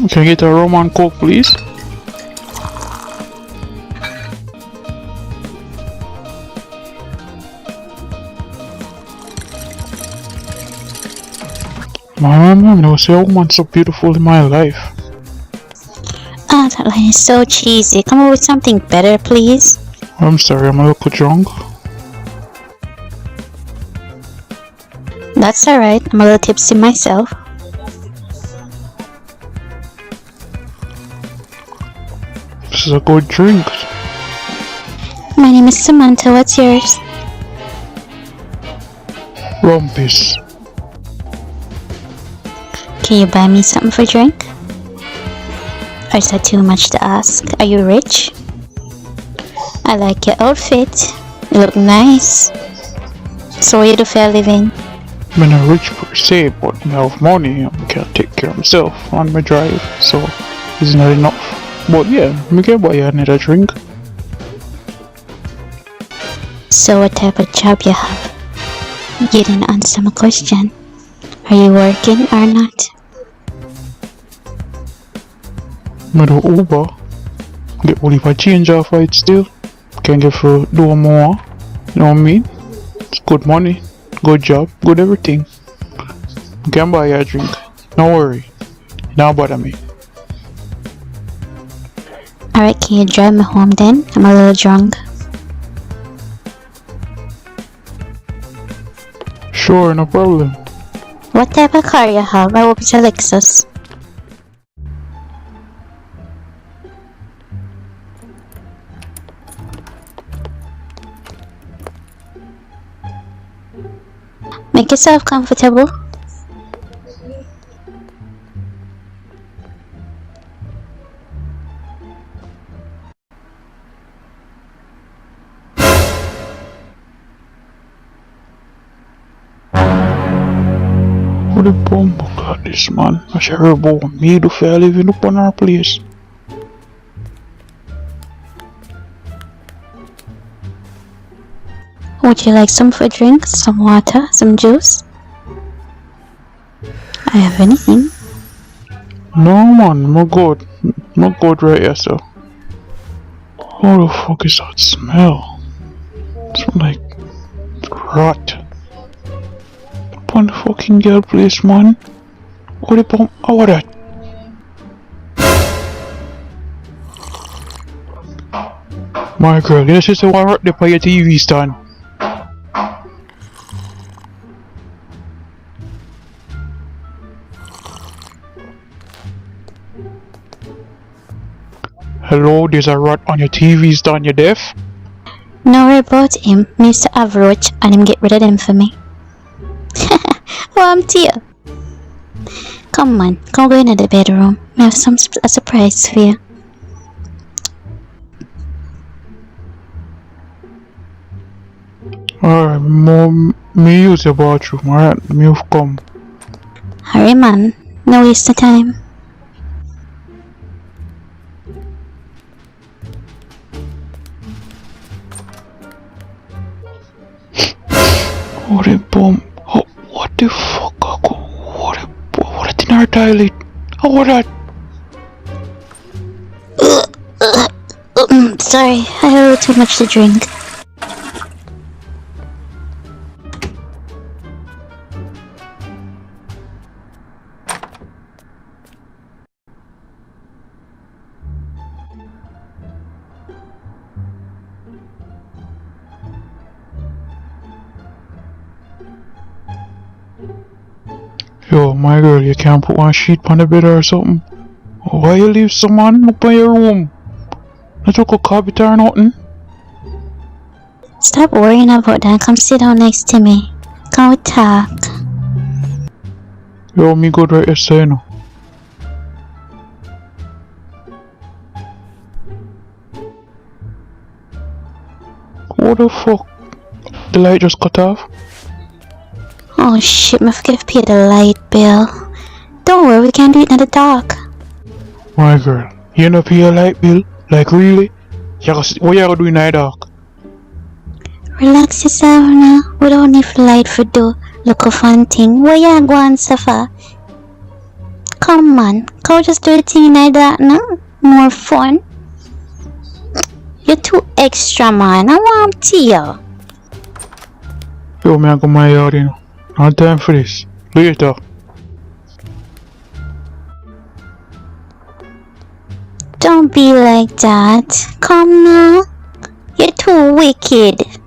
Can I get a rum and coke, please? Man, I've never seen a woman so beautiful in my life. Ah, that line is so cheesy. Come up with something better, please. I'm sorry, I'm a little drunk. That's alright. I'm a little tipsy myself. This is a good drink. My name is Samantha. What's yours? Rumpus. Can you buy me something for drink? Or is that too much to ask? Are you rich? I like your outfit. You look nice. So what you do for a living? I'm not rich per se, but I have money. I can take care of myself on my drive, so it's not enough. But yeah, I can buy you another drink. So what type of job you have? You didn't answer my question. Are you working or not? I do Uber. Get only for change off it still. Can get for do more. You know what I mean? It's good money, good job, good everything. You can buy you a drink. Don't worry. Don't bother me. Alright, can you drive me home then? I'm a little drunk. Sure, no problem. What type of car you have? I hope it's a Lexus. Make yourself comfortable. What the bomb got this man? I should have me to fair living up on our place. Would you like some food, drink, some water, some juice? I have anything. No man, I'm good. I'm good right here, sir. What the fuck is that smell? It's like rot. Upon the fucking girl place, man. What the bomb? How that? My girl, you just say what the play your TV stand. Hello, there's a rat on your TV stand, you deaf? No worry about him. Mr. Avroach and him get rid of them for me. Well, I'm to you. Come on, come go into the bedroom. I have a surprise for you. Alright, mom, me use your bathroom, alright? Me have come. Hurry man, no waste of time. What a bomb. Oh, what the fuck? What in our toilet? Oh, what that? Sorry, I had a little too much to drink. Yo, my girl, you can't put one sheet on the bed or something? Why you leave someone up in your room? Not took a carpet or nothing? Stop worrying about that. Come sit down next to me. Come we talk. Yo, me good right here, so you know. What the fuck? The light just cut off? Oh shit, I forget to pay the light bill. Don't worry, we can do it in the dark. My girl, you know pay a light bill? Like really? What you gonna do in the dark? Relax yourself now. We don't need light for do look a fun thing. Where you going so far? Come on, go just do the thing like that, no? More fun. You're too extra, man. I want to you. Yo, me I go my yard, you know. No time for this. Later. Don't be like that. Come now. You're too wicked.